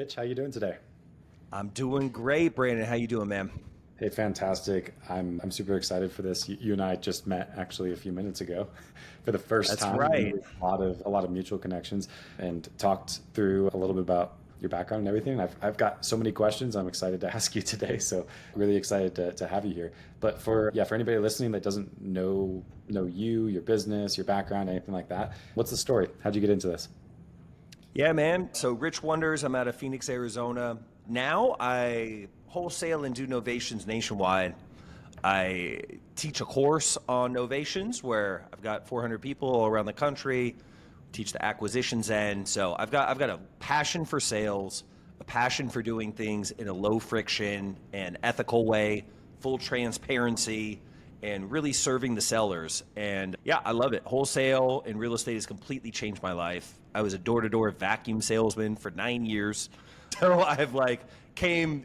Rich. How you doing today? I'm doing great, Brandon. How you doing, man? Hey, fantastic. I'm super excited for this. You and I just met actually a few minutes ago for the first That's time. And right. we have a lot of mutual connections and talked through a little bit about your background and everything. I've got so many questions I'm excited to ask you today. So really excited to have you here. But for anybody listening that doesn't know you, your business, your background, anything like that, what's the story? How'd you get into this? Yeah, man. So Rich Wonders, I'm out of Phoenix, Arizona. Now I wholesale and do novations nationwide. I teach a course on novations where I've got 400 people all around the country, teach the acquisitions end. So I've got a passion for sales, a passion for doing things in a low friction and ethical way, full transparency, and really serving the sellers. And yeah, I love it. Wholesale and real estate has completely changed my life. I was a door-to-door vacuum salesman for 9 years. So I've like came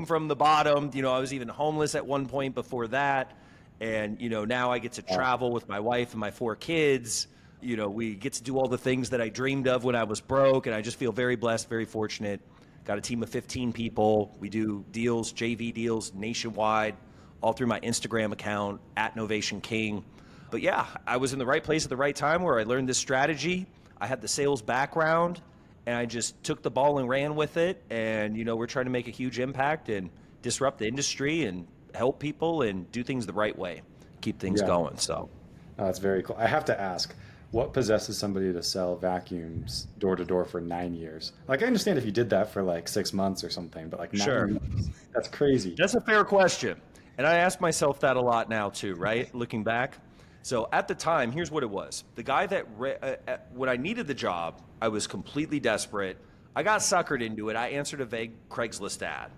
from the bottom. I was even homeless at one point before that. And now I get to Wow. travel with my wife and my four kids. We get to do all the things that I dreamed of when I was broke, and I just feel very blessed, very fortunate. Got a team of 15 people. We do deals, JV deals nationwide, all through my Instagram account at Novation King. But yeah, I was in the right place at the right time where I learned this strategy. I had the sales background, and I just took the ball and ran with it. And we're trying to make a huge impact and disrupt the industry and help people and do things the right way, keep things Yeah. going. So Oh, that's very cool. I have to ask, what possesses somebody to sell vacuums door to door for 9 years? Like, I understand if you did that for like 6 months or something, but like nine sure. years, that's crazy. That's a fair question. And I ask myself that a lot now too, right? Looking back. So at the time, here's what it was. The guy when I needed the job, I was completely desperate. I got suckered into it. I answered a vague Craigslist ad.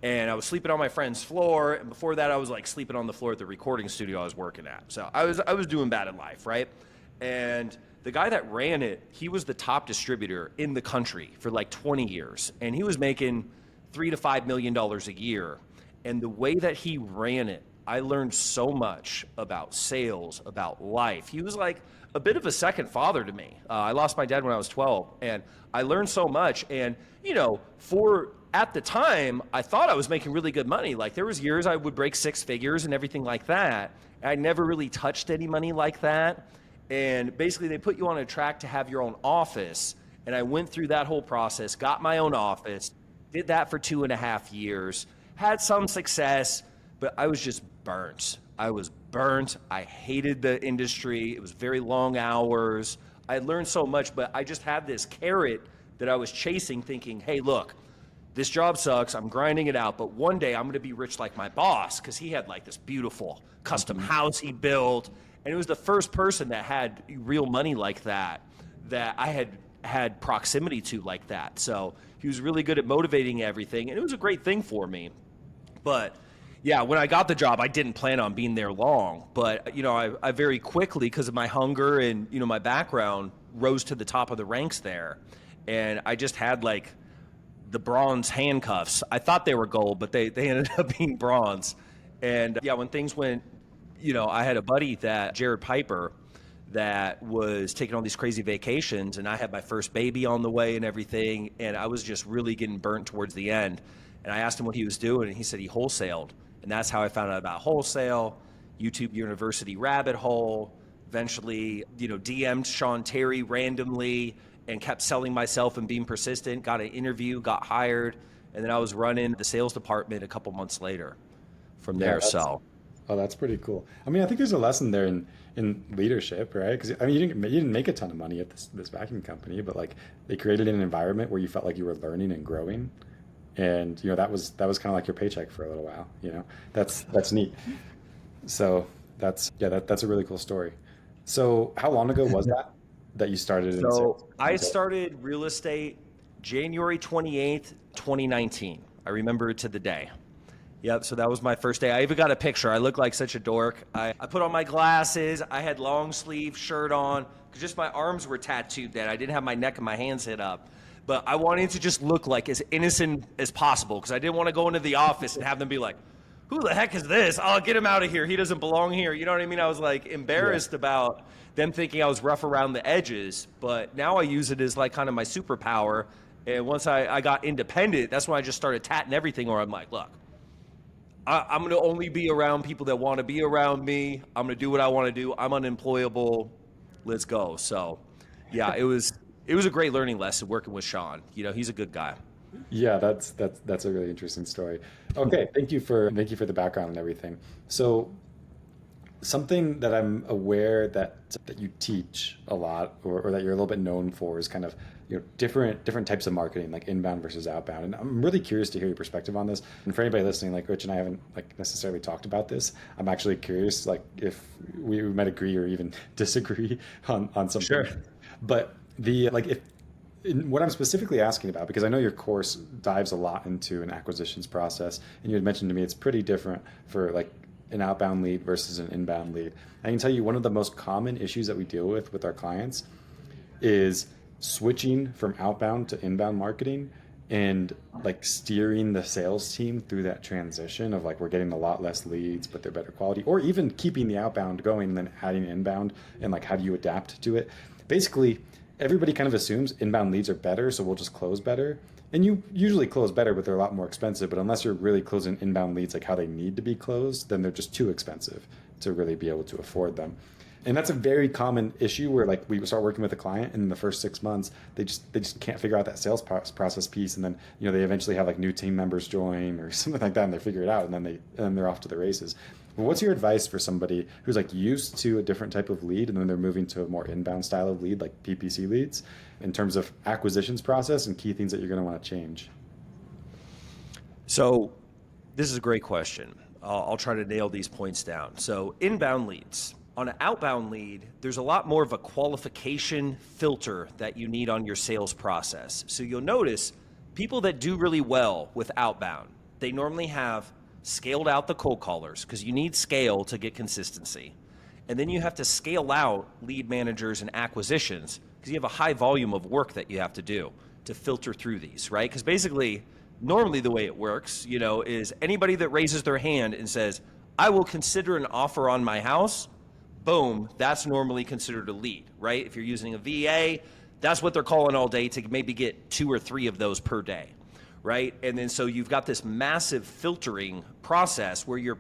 And I was sleeping on my friend's floor. And before that, I was like sleeping on the floor at the recording studio I was working at. So I was doing bad in life, right? And the guy that ran it, he was the top distributor in the country for like 20 years. And he was making $3 to $5 million a year. And the way that he ran it, I learned so much about sales, about life. He was like a bit of a second father to me. I lost my dad when I was 12, and I learned so much. And for at the time, I thought I was making really good money. Like there was years I would break six figures and everything like that. I never really touched any money like that. And basically, they put you on a track to have your own office. And I went through that whole process, got my own office, did that for 2.5 years, had some success, but I was just burnt. I was burnt. I hated the industry. It was very long hours. I learned so much, but I just had this carrot that I was chasing, thinking, hey, look, this job sucks. I'm grinding it out, but one day I'm going to be rich like my boss, because he had like this beautiful custom house he built. And it was the first person that had real money like that I had proximity to like that. So he was really good at motivating everything, and it was a great thing for me. But yeah, when I got the job, I didn't plan on being there long. But I very quickly, because of my hunger and my background, rose to the top of the ranks there. And I just had like the bronze handcuffs. I thought they were gold, but they ended up being bronze. And yeah, when things went, I had a buddy, that Jared Piper, that was taking all these crazy vacations, and I had my first baby on the way and everything, and I was just really getting burnt towards the end. And I asked him what he was doing, and he said he wholesaled. And that's how I found out about wholesale, YouTube University rabbit hole, eventually, DM'd Sean Terry randomly and kept selling myself and being persistent, got an interview, got hired, and then I was running the sales department a couple months later from Yeah, there. So that's pretty cool. I mean, I think there's a lesson there in leadership, right? Because I mean, you didn't make a ton of money at this vacuum company, but like they created an environment where you felt like you were learning and growing, and that was kind of like your paycheck for a little while. That's neat. So that's a really cool story. So how long ago was that you started in sales? So I started real estate January 28th, 2019. I remember it to the day. Yep, so that was my first day. I even got a picture. I looked like such a dork. I put on my glasses. I had long sleeve shirt on because just my arms were tattooed then. I didn't have my neck and my hands hit up. But I wanted to just look like as innocent as possible because I didn't want to go into the office and have them be like, who the heck is this? Oh, get him out of here. He doesn't belong here. You know what I mean? I was like Yeah. embarrassed about them thinking I was rough around the edges. But now I use it as like kind of my superpower. And once I got independent, that's when I just started tatting everything, or I'm like, look, I'm going to only be around people that want to be around me. I'm going to do what I want to do. I'm unemployable. Let's go. So, yeah, it was a great learning lesson working with Sean. He's a good guy. Yeah, that's a really interesting story. Okay, thank you for the background and everything. So something that I'm aware that you teach a lot, or that you're a little bit known for, is kind of different types of marketing, like inbound versus outbound. And I'm really curious to hear your perspective on this. And for anybody listening, like Rich and I haven't like necessarily talked about this. I'm actually curious, like if we might agree or even disagree on something. Sure. But what I'm specifically asking about, because I know your course dives a lot into an acquisitions process, and you had mentioned to me it's pretty different for like an outbound lead versus an inbound lead. I can tell you one of the most common issues that we deal with our clients is switching from outbound to inbound marketing, and like steering the sales team through that transition of like we're getting a lot less leads but they're better quality, or even keeping the outbound going and then adding inbound, and like how do you adapt to it. Basically everybody kind of assumes inbound leads are better, so we'll just close better. And you usually close better, but they're a lot more expensive. But unless you're really closing inbound leads like how they need to be closed, then they're just too expensive to really be able to afford them. And that's a very common issue where like we start working with a client, and in the first 6 months they just can't figure out that sales process piece, and then they eventually have like new team members join or something like that, and they figure it out, and then they're off to the races. Well, what's your advice for somebody who's like used to a different type of lead, and then they're moving to a more inbound style of lead, like PPC leads, in terms of acquisitions process and key things that you're going to want to change? So this is a great question. I'll try to nail these points down. So inbound leads. On an outbound lead, there's a lot more of a qualification filter that you need on your sales process. So you'll notice people that do really well with outbound, they normally have scaled out the cold callers, because you need scale to get consistency. And then you have to scale out lead managers and acquisitions, because you have a high volume of work that you have to do to filter through these, right? Because basically, normally the way it works, is anybody that raises their hand and says, I will consider an offer on my house, boom, that's normally considered a lead, right? If you're using a VA, that's what they're calling all day to maybe get 2 or 3 of those per day, right? And then so you've got this massive filtering process where you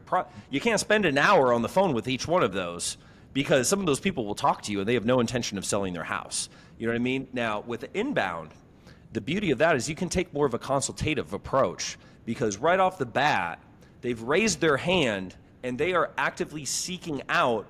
can't spend an hour on the phone with each one of those, because some of those people will talk to you and they have no intention of selling their house. You know what I mean? Now, with inbound, the beauty of that is you can take more of a consultative approach, because right off the bat, they've raised their hand and they are actively seeking out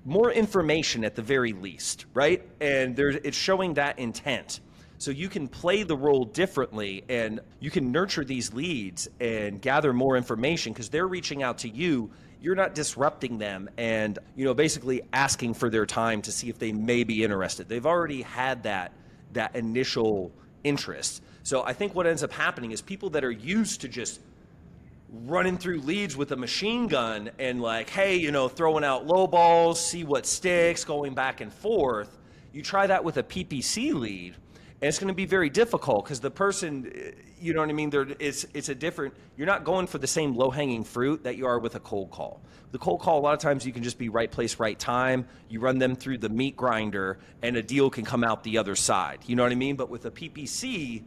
more information at the very least, right? And it's showing that intent. So you can play the role differently, and you can nurture these leads and gather more information because they're reaching out to you. You're not disrupting them and, basically asking for their time to see if they may be interested. They've already had that initial interest. So I think what ends up happening is people that are used to just running through leads with a machine gun and like, hey, throwing out low balls, see what sticks, going back and forth. You try that with a PPC lead, and it's going to be very difficult because the person, you know what I mean? It's a different, you're not going for the same low-hanging fruit that you are with a cold call. The cold call, a lot of times you can just be right place, right time. You run them through the meat grinder and a deal can come out the other side. You know what I mean? But with a PPC,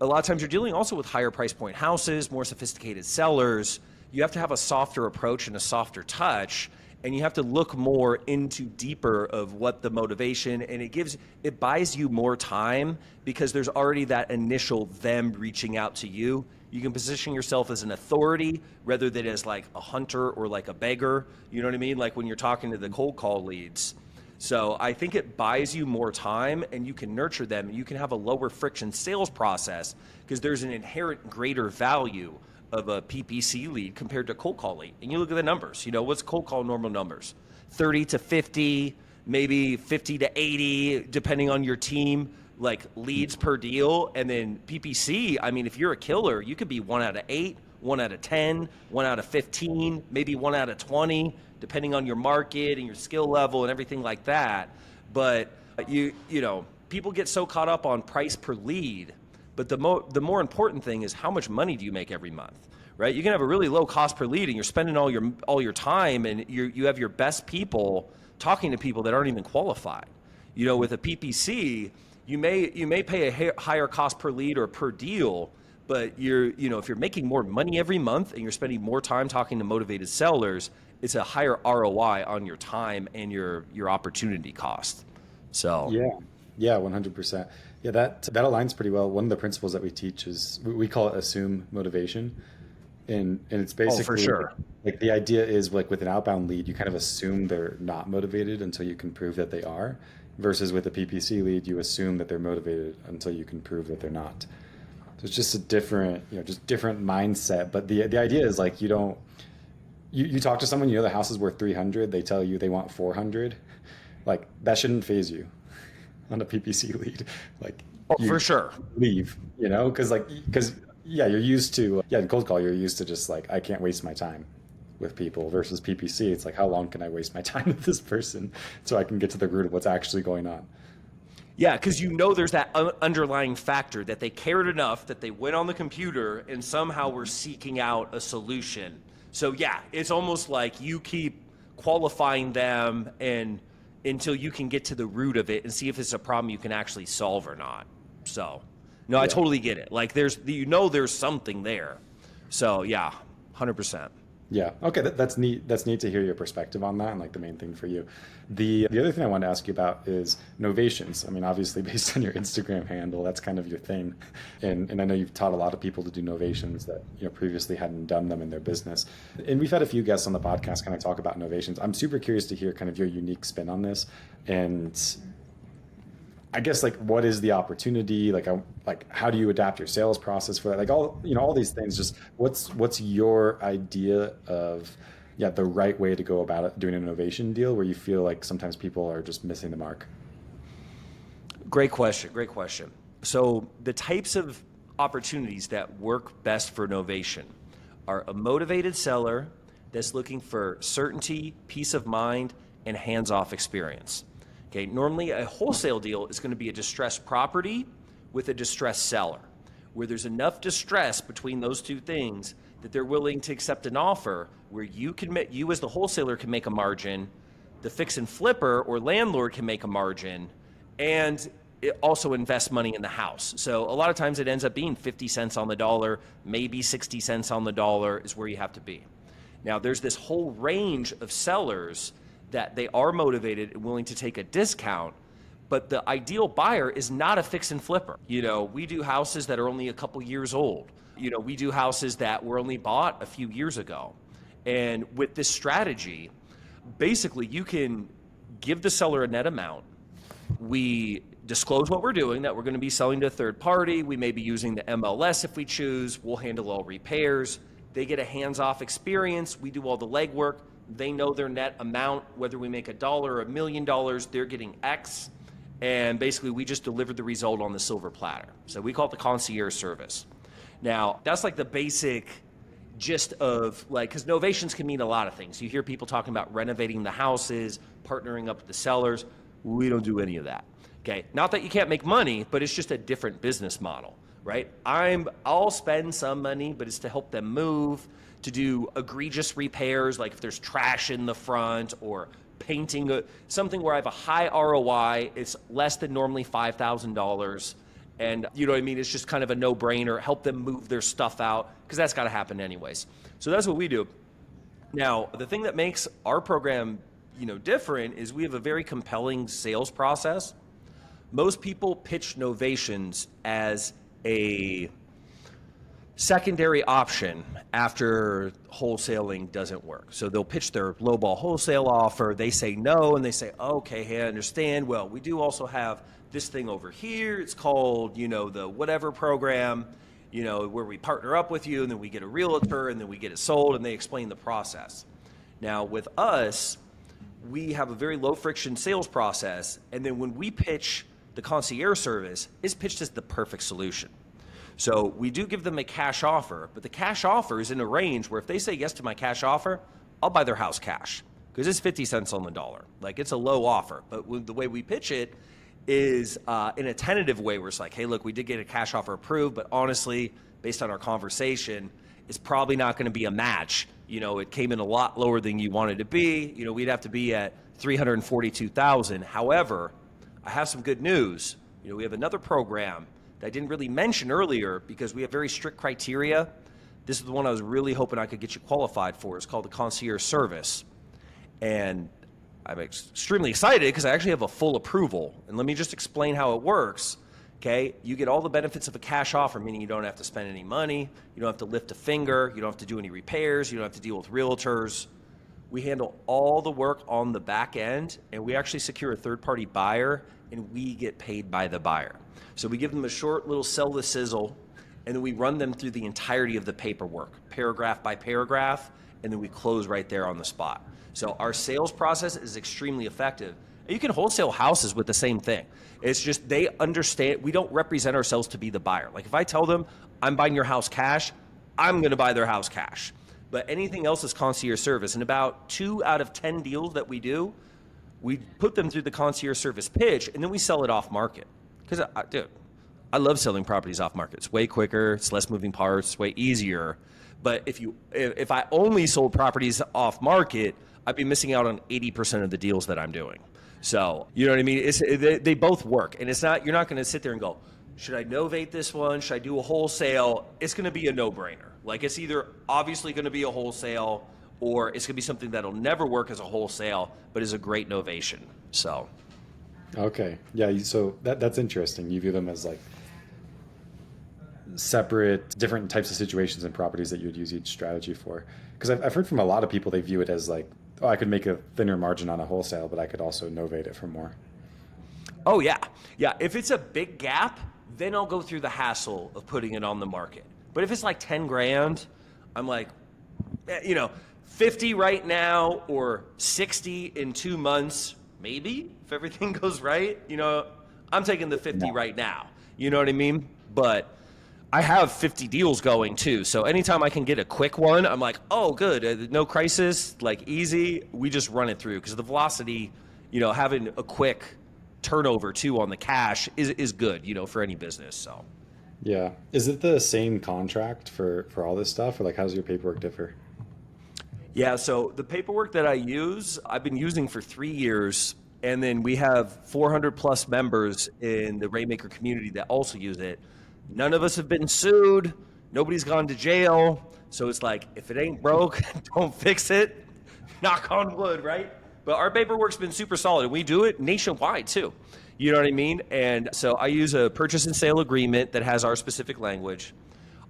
a lot of times you're dealing also with higher price point houses, more sophisticated sellers. You have to have a softer approach and a softer touch, and you have to look more into deeper of what the motivation, and it buys you more time because there's already that initial them reaching out to you. You can position yourself as an authority rather than as like a hunter or like a beggar. You know what I mean? Like when you're talking to the cold call leads. So I think it buys you more time, and you can nurture them, and you can have a lower friction sales process because there's an inherent greater value of a PPC lead compared to cold call lead. And you look at the numbers, what's cold call normal numbers? 30 to 50, maybe 50 to 80, depending on your team, like leads per deal. And then PPC, I mean, if you're a killer, you could be 1 out of 8, 1 out of 10, 1 out of 15, maybe 1 out of 20, depending on your market and your skill level and everything like that. But people get so caught up on price per lead, but the more important thing is how much money do you make every month, right? You can have a really low cost per lead and you're spending all your time, and you have your best people talking to people that aren't even qualified. With a PPC, you may pay a higher cost per lead or per deal, but if you're making more money every month and you're spending more time talking to motivated sellers, it's a higher ROI on your time and your opportunity cost. So Yeah, yeah, 100%. Yeah, that aligns pretty well. One of the principles that we teach is we call it assume motivation, and it's oh, for basically sure. like the idea is like with an outbound lead, you kind of assume they're not motivated until you can prove that they are, versus with a PPC lead, you assume that they're motivated until you can prove that they're not. So it's just a different, just different mindset. But the idea is like you talk to someone, the house is worth 300, they tell you they want 400. Like that shouldn't phase you on a PPC lead. Like Oh, you for sure. leave, because yeah, you're used to in cold call, you're used to just like I can't waste my time with people versus PPC. It's like how long can I waste my time with this person so I can get to the root of what's actually going on. Yeah, because there's that underlying factor that they cared enough that they went on the computer and somehow were seeking out a solution. So yeah, it's almost like you keep qualifying them and until you can get to the root of it and see if it's a problem you can actually solve or not. So no, I Yeah. totally get it. Like there's something there. So yeah, 100%. Yeah. Okay. That's neat. That's neat to hear your perspective on that and like the main thing for you. The other thing I wanted to ask you about is novations. I mean, obviously based on your Instagram handle, that's kind of your thing. And I know you've taught a lot of people to do novations that, previously hadn't done them in their business. And we've had a few guests on the podcast kind of talk about novations. I'm super curious to hear kind of your unique spin on this. And I guess like what is the opportunity? Like how do you adapt your sales process for that? Like all these things. Just what's your idea of the right way to go about it, doing an innovation deal where you feel like sometimes people are just missing the mark. Great question. Great question. So the types of opportunities that work best for Novation are a motivated seller that's looking for certainty, peace of mind, and hands-off experience. Okay, normally a wholesale deal is going to be a distressed property with a distressed seller, where there's enough distress between those two things that they're willing to accept an offer where you as the wholesaler can make a margin, the fix and flipper or landlord can make a margin, and it also invest money in the house. So a lot of times it ends up being 50 cents on the dollar, maybe 60 cents on the dollar is where you have to be. Now there's this whole range of sellers that they are motivated and willing to take a discount, but the ideal buyer is not a fix and flipper. We do houses that are only a couple years old. We do houses that were only bought a few years ago. And with this strategy, basically you can give the seller a net amount. We disclose what we're doing, that we're going to be selling to a third party. We may be using the MLS if we choose. We'll handle all repairs. They get a hands-off experience. We do all the legwork. They know their net amount, whether we make $1 or $1 million, they're getting X. And basically we just delivered the result on the silver platter. So we call it the concierge service. Now, that's like the basic gist of because novations can mean a lot of things. You hear people talking about renovating the houses, partnering up with the sellers. We don't do any of that. Okay, not that you can't make money, but it's just a different business model, right? I'll spend some money, but it's to help them move, to do egregious repairs, like if there's trash in the front or painting something where I have a high ROI. It's less than normally $5,000. And you know what I mean? It's just kind of a no-brainer. Help them move their stuff out because that's got to happen anyways. So that's what we do. Now, the thing that makes our program, different is we have a very compelling sales process. Most people pitch novations as a secondary option after wholesaling doesn't work. So they'll pitch their lowball wholesale offer. They say no, and they say, okay, hey, I understand. Well, we do also have this thing over here. It's called, the whatever program, where we partner up with you, and then we get a realtor, and then we get it sold, and they explain the process. Now, with us, we have a very low friction sales process, and then when we pitch the concierge service, it's pitched as the perfect solution. So we do give them a cash offer, but the cash offer is in a range where if they say yes to my cash offer, I'll buy their house cash because it's 50 cents on the dollar. Like it's a low offer, but the way we pitch it is in a tentative way where it's like, hey, look, we did get a cash offer approved, but honestly, based on our conversation, it's probably not going to be a match. It came in a lot lower than you wanted to be. We'd have to be at 342,000. However, I have some good news. We have another program that I didn't really mention earlier because we have very strict criteria. This is the one I was really hoping I could get you qualified for. It's called the concierge service. And I'm extremely excited because I actually have a full approval. And let me just explain how it works. Okay, you get all the benefits of a cash offer, meaning you don't have to spend any money, you don't have to lift a finger, you don't have to do any repairs, you don't have to deal with realtors. We handle all the work on the back end, and we actually secure a third-party buyer, and we get paid by the buyer. So we give them a short little sell the sizzle, and then we run them through the entirety of the paperwork, paragraph by paragraph, and then we close right there on the spot. So our sales process is extremely effective. You can wholesale houses with the same thing. It's just they understand we don't represent ourselves to be the buyer. Like if I tell them I'm buying your house cash, I'm going to buy their house cash. But anything else is concierge service. And about 2 out of 10 deals that we do, we put them through the concierge service pitch, and then we sell it off market. Because, dude, I love selling properties off market. It's way quicker. It's less moving parts. It's way easier. But if I only sold properties off market, I'd be missing out on 80% of the deals that I'm doing. So, you know what I mean? They both work. And you're not going to sit there and go, should I novate this one? Should I do a wholesale? It's going to be a no-brainer. Like it's either obviously going to be a wholesale or it's going to be something that'll never work as a wholesale, but is a great novation. So. Okay. Yeah. So that's interesting. You view them as like separate, different types of situations and properties that you would use each strategy for. Because I've heard from a lot of people, they view it as like, oh, I could make a thinner margin on a wholesale, but I could also novate it for more. Oh, yeah. Yeah. If it's a big gap, then I'll go through the hassle of putting it on the market. But if it's like 10 grand, I'm like, 50 right now or 60 in 2 months, maybe if everything goes right, I'm taking the 50 right now. You know what I mean? But I have 50 deals going too. So anytime I can get a quick one, I'm like, oh, good. No crisis, like easy. We just run it through because the velocity, having a quick turnover too on the cash is good, for any business. So. Yeah. Is it the same contract for all this stuff, or like how does your paperwork differ? Yeah, so the paperwork that I use, I've been using for 3 years, and then we have 400 plus members in the Rainmaker community that also use it. None of us have been sued. Nobody's gone to jail. So it's like, if it ain't broke, don't fix it. Knock on wood, right? But our paperwork's been super solid, and we do it nationwide too. You know what I mean? And so I use a purchase and sale agreement that has our specific language.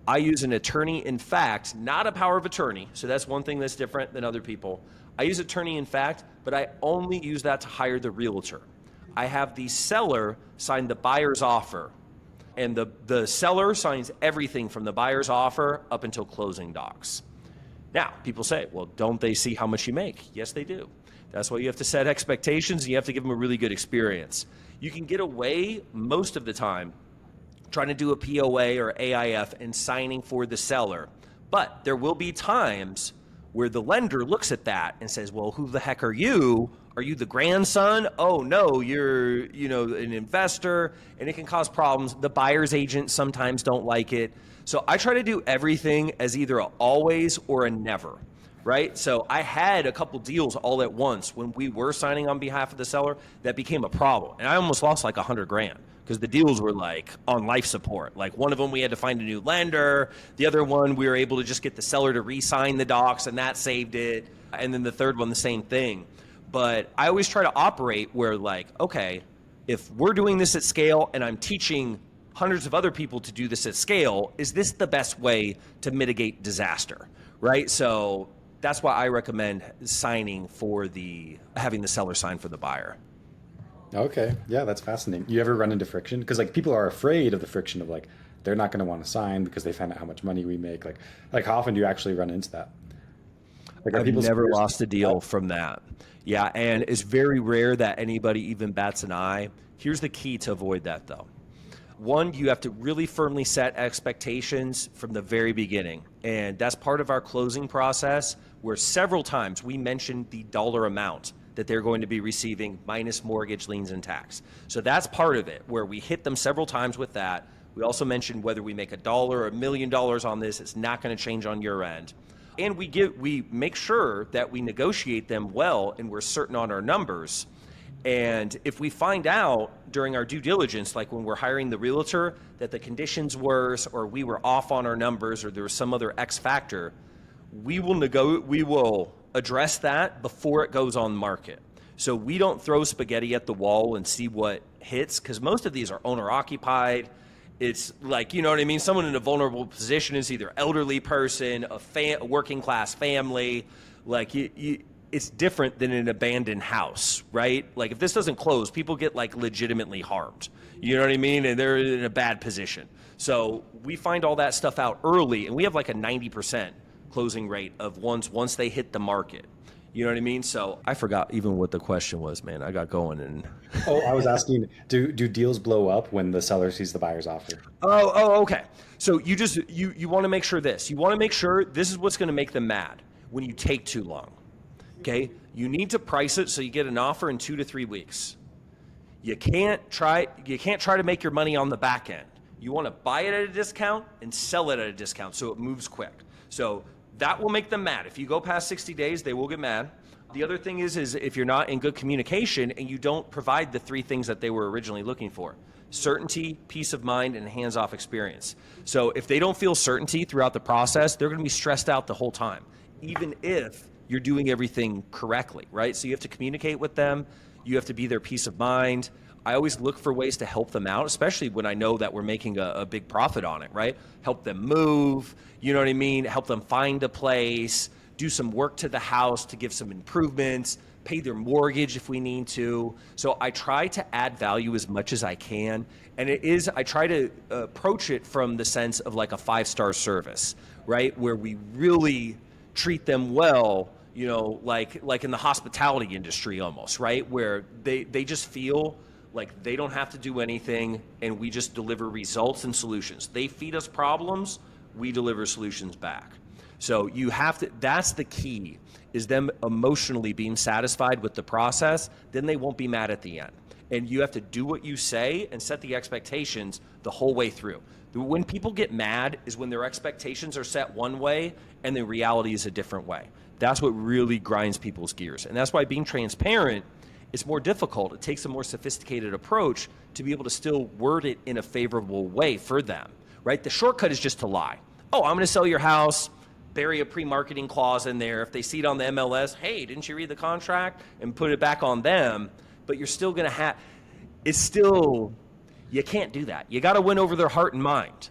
I use an attorney in fact, not a power of attorney. So that's one thing that's different than other people. I use attorney in fact, but I only use that to hire the realtor. I have the seller sign the buyer's offer, and the seller signs everything from the buyer's offer up until closing docs. Now, people say, well, don't they see how much you make? Yes, they do. That's why you have to set expectations, and you have to give them a really good experience. You can get away most of the time trying to do a POA or AIF and signing for the seller. But there will be times where the lender looks at that and says, well, who the heck are you? Are you the grandson? Oh no, you're, an investor, and it can cause problems. The buyer's agent sometimes don't like it. So I try to do everything as either a always or a never, right? So I had a couple deals all at once when we were signing on behalf of the seller that became a problem. And I almost lost like 100 grand. Because the deals were like on life support. Like one of them we had to find a new lender. The other one we were able to just get the seller to re-sign the docs, and that saved it. And then the third one, the same thing. But I always try to operate where like, okay, if we're doing this at scale and I'm teaching hundreds of other people to do this at scale, is this the best way to mitigate disaster, right? So that's why I recommend having the seller sign for the buyer. Okay. Yeah, that's fascinating. You ever run into friction? Because like people are afraid of the friction of like they're not going to want to sign because they find out how much money we make. Like how often do you actually run into that? Like I've never lost a deal from that. Yeah, and it's very rare that anybody even bats an eye. Here's the key to avoid that though. One, you have to really firmly set expectations from the very beginning. And that's part of our closing process where several times we mentioned the dollar amount that they're going to be receiving minus mortgage, liens, and tax. So that's part of it, where we hit them several times with that. We also mentioned whether we make $1 or $1 million on this, it's not going to change on your end. And we make sure that we negotiate them well and we're certain on our numbers. And if we find out during our due diligence, like when we're hiring the realtor, that the conditions worse, or we were off on our numbers, or there was some other X factor, we will address that before it goes on market. So we don't throw spaghetti at the wall and see what hits, because most of these are owner occupied. It's like, you know what I mean? Someone in a vulnerable position is either elderly person, a working class family. Like it's different than an abandoned house, right? Like if this doesn't close, people get like legitimately harmed. You know what I mean? And they're in a bad position. So we find all that stuff out early, and we have like a 90% closing rate of once they hit the market. You know what I mean? So I forgot even what the question was, man. I got going and Oh, I was asking, do deals blow up when the seller sees the buyer's offer? okay. So you want to make sure this. You want to make sure this is what's going to make them mad when you take too long. Okay? You need to price it so you get an offer in 2 to 3 weeks. You can't try to make your money on the back end. You want to buy it at a discount and sell it at a discount so it moves quick. So that will make them mad. If you go past 60 days, they will get mad. The other thing is if you're not in good communication and you don't provide the 3 things that they were originally looking for: certainty, peace of mind, and hands-off experience. So if they don't feel certainty throughout the process, they're going to be stressed out the whole time, even if you're doing everything correctly, right? So you have to communicate with them. You have to be their peace of mind. I always look for ways to help them out, especially when I know that we're making a big profit on it, right? Help them move, you know what I mean? Help them find a place, do some work to the house to give some improvements, pay their mortgage if we need to. So I try to add value as much as I can. And I try to approach it from the sense of like a 5-star service, right? Where we really treat them well, you know, like in the hospitality industry almost, right? Where they just feel like they don't have to do anything and we just deliver results and solutions. They feed us problems, we deliver solutions back. So you have to, that's the key, is them emotionally being satisfied with the process, then they won't be mad at the end. And you have to do what you say and set the expectations the whole way through. When people get mad is when their expectations are set one way and the reality is a different way. That's what really grinds people's gears. And that's why being transparent is more difficult. It takes a more sophisticated approach to be able to still word it in a favorable way for them, right? The shortcut is just to lie. Oh, I'm going to sell your house, bury a pre-marketing clause in there. If they see it on the MLS, hey, didn't you read the contract? And put it back on them. But you're still going to you can't do that. You got to win over their heart and mind.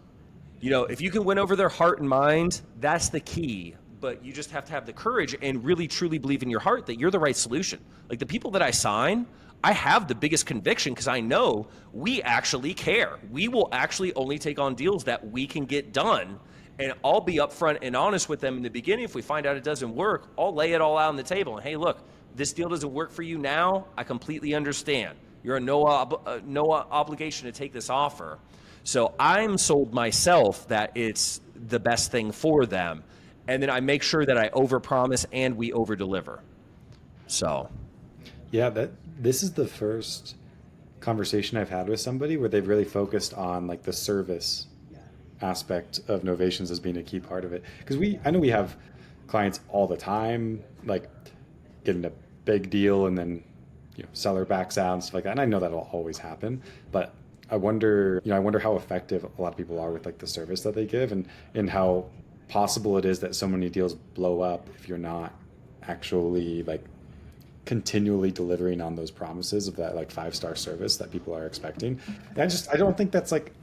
You know, if you can win over their heart and mind, that's the key. But you just have to have the courage and really truly believe in your heart that you're the right solution. Like the people that I sign, I have the biggest conviction because I know we actually care. We will actually only take on deals that we can get done. And I'll be upfront and honest with them in the beginning. If we find out it doesn't work, I'll lay it all out on the table. And hey, look, this deal doesn't work for you now. I completely understand. You're in no obligation to take this offer. So I'm sold myself that it's the best thing for them. And then I make sure that I overpromise and we overdeliver. So, yeah, this is the first conversation I've had with somebody where they've really focused on like the service aspect of Novations as being a key part of it. Because I know we have clients all the time, like getting a big deal and then seller backs out and stuff like that. And I know that'll always happen, but I wonder how effective a lot of people are with like the service that they give and how possible it is that so many deals blow up if you're not actually like continually delivering on those promises of that like 5-star service that people are expecting. And I don't think that's like,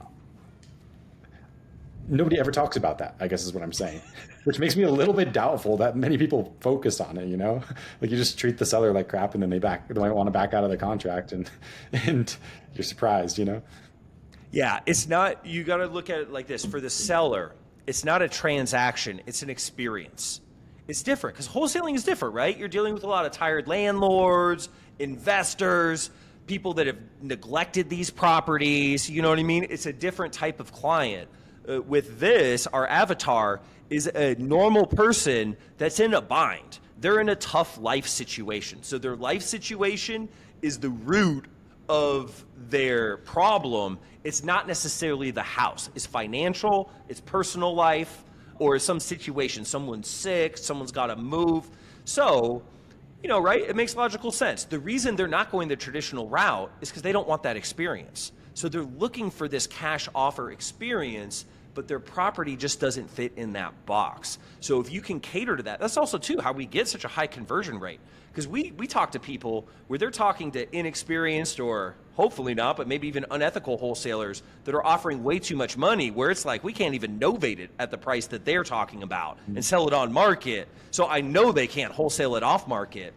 nobody ever talks about that, I guess is what I'm saying, which makes me a little bit doubtful that many people focus on it, like you just treat the seller like crap and then they might want to back out of the contract and you're surprised, Yeah, it's not, you got to look at it like this. For the seller, it's not a transaction, it's an experience. It's different because wholesaling is different, right? You're dealing with a lot of tired landlords, investors, people that have neglected these properties, you know what I mean? It's a different type of client. With this, our avatar is a normal person that's in a bind. They're in a tough life situation. So their life situation is the root of their problem. It's not necessarily the house. It's financial, it's personal life, or some situation. Someone's sick, someone's got to move. So Right? It makes logical sense. The reason they're not going the traditional route is because they don't want that experience. So they're looking for this cash offer experience, but their property just doesn't fit in that box. So if you can cater to that, that's also too how we get such a high conversion rate. Because we talk to people where they're talking to inexperienced, or hopefully not, but maybe even unethical wholesalers that are offering way too much money, where it's like we can't even novate it at the price that they're talking about and sell it on market. So I know they can't wholesale it off market.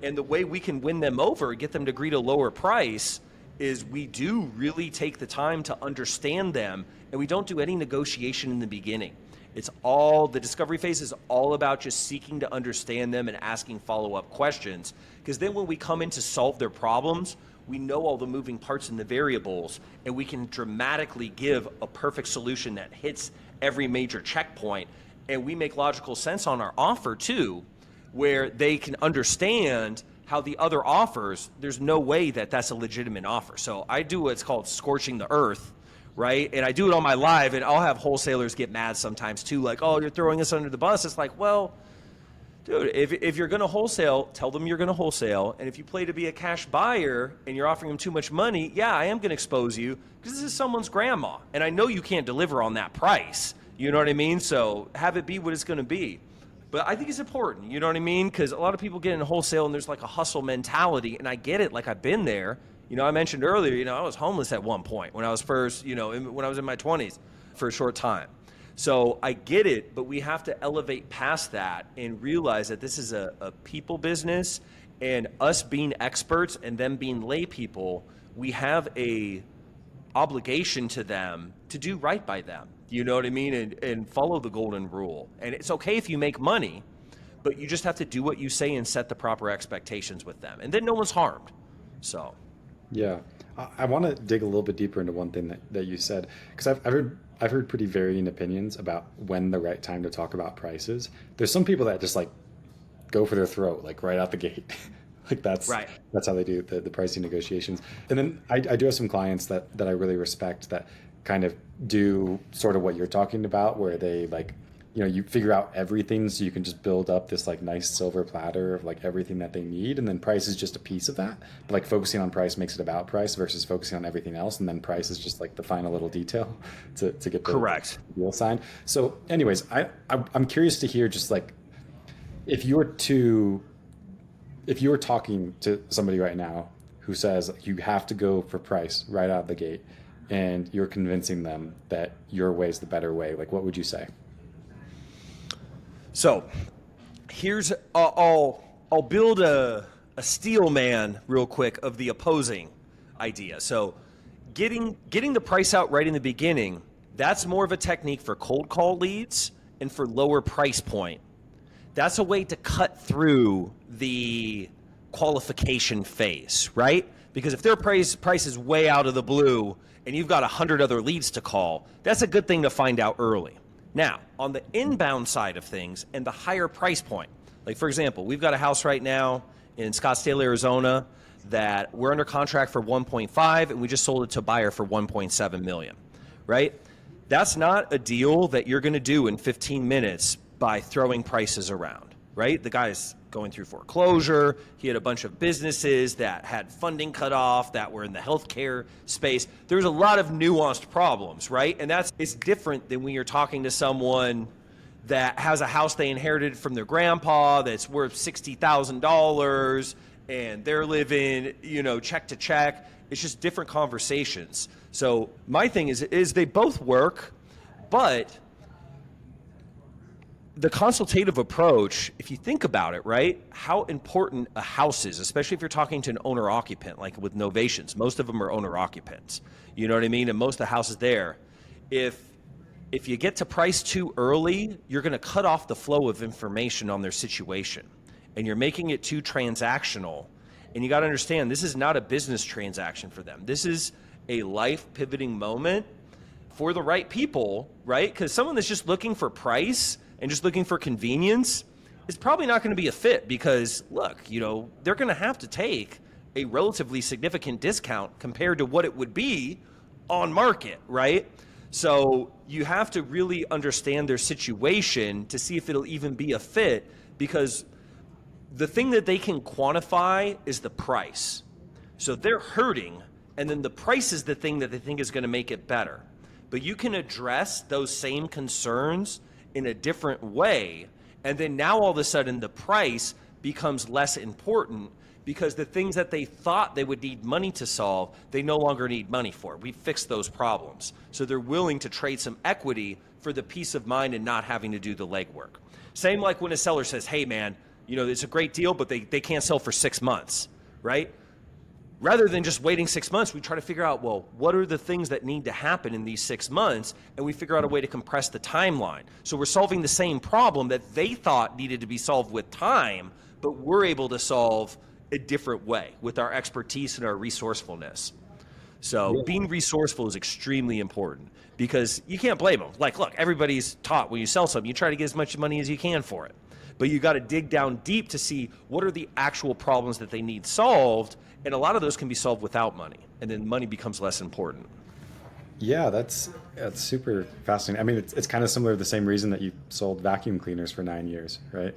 And the way we can win them over, get them to agree to a lower price, is we do really take the time to understand them, and we don't do any negotiation in the beginning. It's all, the discovery phase is all about just seeking to understand them and asking follow-up questions. Because then when we come in to solve their problems, we know all the moving parts and the variables, and we can dramatically give a perfect solution that hits every major checkpoint. And we make logical sense on our offer too, where they can understand how the other offers, there's no way that that's a legitimate offer. So I do what's called scorching the earth, right? And I do it on my live, and I'll have wholesalers get mad sometimes too, like, oh, you're throwing us under the bus. It's like, well, dude, if you're gonna wholesale, tell them you're gonna wholesale. And if you play to be a cash buyer and you're offering them too much money, yeah, I am gonna expose you because this is someone's grandma. And I know you can't deliver on that price. You know what I mean? So have it be what it's gonna be. But I think it's important, you know what I mean? Because a lot of people get in wholesale and there's like a hustle mentality, and I get it, like I've been there. I mentioned earlier, I was homeless at one point when I was first, when I was in my 20s for a short time. So I get it, but we have to elevate past that and realize that this is a people business, and us being experts and them being lay people, we have a obligation to them to do right by them. You know what I mean? And follow the golden rule. And it's okay if you make money, but you just have to do what you say and set the proper expectations with them. And then no one's harmed. So. Yeah. I want to dig a little bit deeper into one thing that you said, because I've heard pretty varying opinions about when the right time to talk about prices. There's some people that just like go for their throat, like right out the gate. Like that's how they do the pricing negotiations. And then I do have some clients that I really respect that kind of do sort of what you're talking about, where they like, you figure out everything so you can just build up this like nice silver platter of like everything that they need, and then price is just a piece of that. But like focusing on price makes it about price versus focusing on everything else, and then price is just like the final little detail to get the deal signed. So anyways, I'm curious to hear just like if you were talking to somebody right now who says you have to go for price right out of the gate, and you're convincing them that your way is the better way, like what would you say? So here's, I'll build a steel man real quick of the opposing idea. So getting the price out right in the beginning, that's more of a technique for cold call leads and for lower price point. That's a way to cut through the qualification phase, right? Because if their price is way out of the blue and you've got 100 other leads to call, that's a good thing to find out early. Now, on the inbound side of things and the higher price point, like for example, we've got a house right now in Scottsdale, Arizona that we're under contract for 1.5 and we just sold it to a buyer for 1.7 million, right? That's not a deal that you're gonna do in 15 minutes by throwing prices around, right? The guy's going through foreclosure. He had a bunch of businesses that had funding cut off, that were in the healthcare space. There's a lot of nuanced problems, right? And it's different than when you're talking to someone that has a house they inherited from their grandpa that's worth $60,000 and they're living, check to check. It's just different conversations. So my thing is they both work, but the consultative approach, if you think about it, right, how important a house is, especially if you're talking to an owner-occupant, like with Novations. Most of them are owner-occupants. You know what I mean? And most of the houses there, if you get to price too early, you're going to cut off the flow of information on their situation. And you're making it too transactional. And you got to understand, this is not a business transaction for them. This is a life pivoting moment for the right people, right? Because someone that's just looking for price and just looking for convenience is probably not going to be a fit, because look, they're going to have to take a relatively significant discount compared to what it would be on market, right? So you have to really understand their situation to see if it'll even be a fit, because the thing that they can quantify is the price. So they're hurting, and then the price is the thing that they think is going to make it better. But you can address those same concerns in a different way, and then now all of a sudden the price becomes less important because the things that they thought they would need money to solve, they no longer need money for. We fixed those problems. So they're willing to trade some equity for the peace of mind and not having to do the legwork. Same like when a seller says, hey man, you know, it's a great deal, but they can't sell for 6 months, right? Rather than just waiting 6 months, we try to figure out, well, what are the things that need to happen in these 6 months? And we figure out a way to compress the timeline. So we're solving the same problem that they thought needed to be solved with time, but we're able to solve a different way with our expertise and our resourcefulness. So being resourceful is extremely important because you can't blame them. Like, look, everybody's taught when you sell something, you try to get as much money as you can for it. But you got to dig down deep to see what are the actual problems that they need solved. And a lot of those can be solved without money. And then money becomes less important. Yeah, that's super fascinating. I mean, it's kind of similar to the same reason that you sold vacuum cleaners for 9 years, right?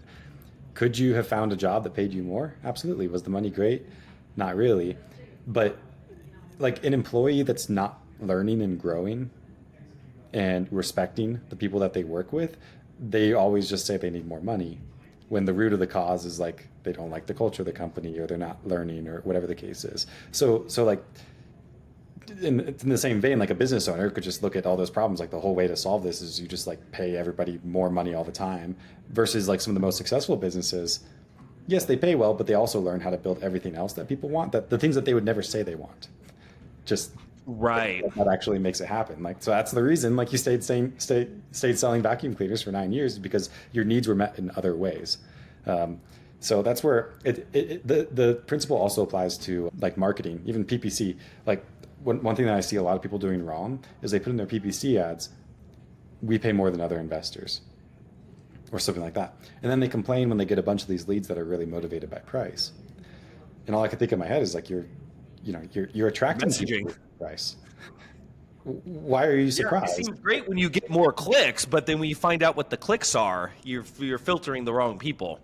Could you have found a job that paid you more? Absolutely. Was the money great? Not really. But like an employee that's not learning and growing and respecting the people that they work with, they always just say they need more money when the root of the cause is like they don't like the culture of the company or they're not learning or whatever the case is. So like in the same vein, like a business owner could just look at all those problems. Like the whole way to solve this is you just like pay everybody more money all the time versus like some of the most successful businesses. Yes, they pay well, but they also learn how to build everything else that people want, that the things that they would never say they want. Just right. That actually makes it happen. Like, so that's the reason, like you stayed selling vacuum cleaners for 9 years because your needs were met in other ways. So that's where the principle also applies to like marketing, even PPC. Like one thing that I see a lot of people doing wrong is they put in their PPC ads, we pay more than other investors or something like that. And then they complain when they get a bunch of these leads that are really motivated by price. And all I can think in my head is like, you're attracting people to price. Why are you surprised? It seems great when you get more clicks, but then when you find out what the clicks are, you're filtering the wrong people.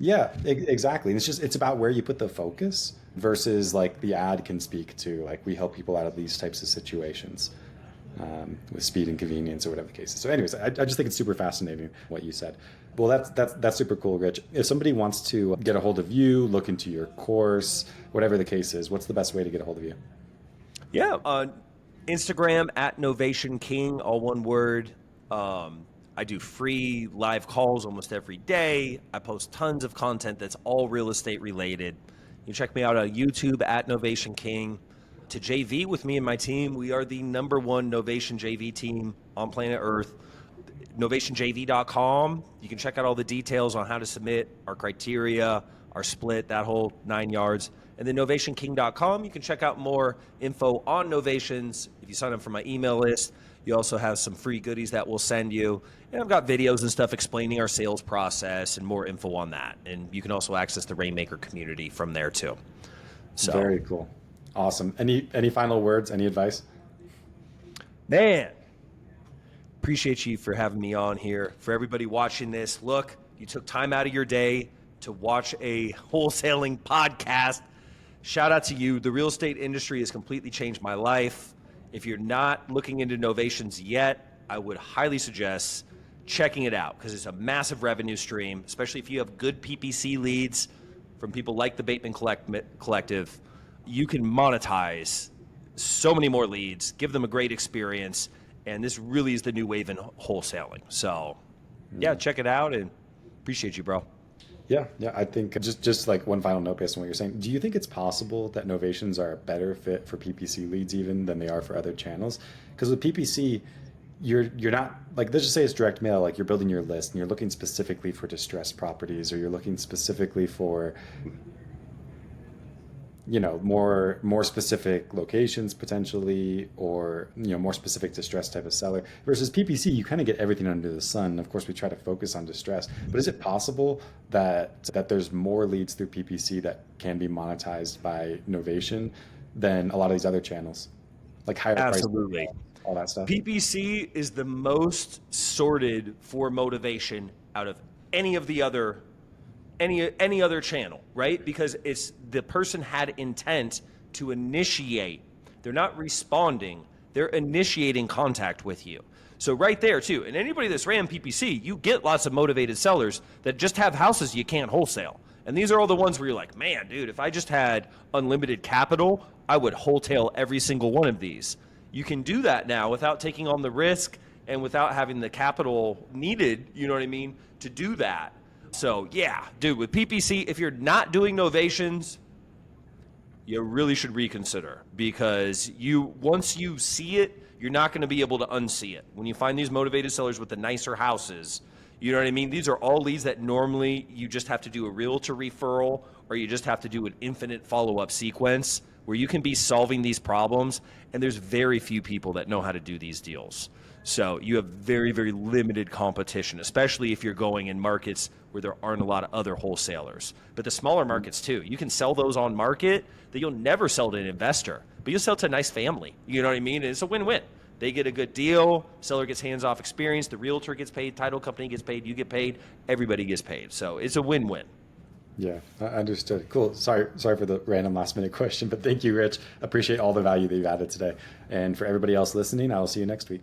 Yeah, exactly. And it's about where you put the focus versus like the ad can speak to like we help people out of these types of situations with speed and convenience or whatever the case is. So anyways, I just think it's super fascinating what you said. Well, that's super cool, Rich. If somebody wants to get a hold of you, look into your course, whatever the case is, what's the best way to get a hold of you? Yeah, on Instagram at Novation King, all one word. I do free live calls almost every day. I post tons of content that's all real estate related. You can check me out on YouTube at Novation King. To JV with me and my team, we are the #1 Novation JV team on planet Earth. NovationJV.com. You can check out all the details on how to submit, our criteria, our split, that whole 9 yards. And then NovationKing.com, you can check out more info on Novations. If you sign up for my email list, you also have some free goodies that we'll send you. And I've got videos and stuff explaining our sales process and more info on that. And you can also access the Rainmaker community from there too. So very cool. Awesome. Any final words, any advice? Man, appreciate you for having me on here. For everybody watching this, look, you took time out of your day to watch a wholesaling podcast. Shout out to you. The real estate industry has completely changed my life. If you're not looking into Novations yet, I would highly suggest checking it out because it's a massive revenue stream, especially if you have good PPC leads from people like the Bateman Collective. You can monetize so many more leads, give them a great experience, and this really is the new wave in wholesaling. So, yeah, check it out, and appreciate you, bro. Yeah, I think just like one final note based on what you're saying. Do you think it's possible that Novations are a better fit for PPC leads even than they are for other channels? Because with PPC, you're not like, let's just say it's direct mail, like you're building your list and you're looking specifically for distressed properties, or you're looking specifically for more specific locations potentially, or more specific distress type of seller. Versus PPC, you kind of get everything under the sun. Of course, we try to focus on distress, but is it possible that there's more leads through PPC that can be monetized by Novation than a lot of these other channels, like higher price, absolutely, all that stuff? PPC is the most sorted for motivation out of any of the other any other channel, right? Because it's the person had intent to initiate. They're not responding, they're initiating contact with you. So right there too, and anybody that's ran PPC, you get lots of motivated sellers that just have houses you can't wholesale. And these are all the ones where you're like, man, dude, if I just had unlimited capital, I would wholesale every single one of these. You can do that now without taking on the risk and without having the capital needed, you know what I mean, to do that. So yeah, dude, with PPC, if you're not doing novations, you really should reconsider, because once you see it, you're not going to be able to unsee it. When you find these motivated sellers with the nicer houses, you know what I mean? These are all leads that normally you just have to do a realtor referral, or you just have to do an infinite follow-up sequence where you can be solving these problems, and there's very few people that know how to do these deals. So you have very, very limited competition, especially if you're going in markets where there aren't a lot of other wholesalers. But the smaller markets too, you can sell those on market that you'll never sell to an investor, but you'll sell to a nice family. You know what I mean? And it's a win-win. They get a good deal, seller gets hands-off experience, the realtor gets paid, title company gets paid, you get paid, everybody gets paid. So it's a win-win. Yeah, I understood. Cool. Sorry for the random last minute question, but thank you, Rich. Appreciate all the value that you've added today. And for everybody else listening, I will see you next week.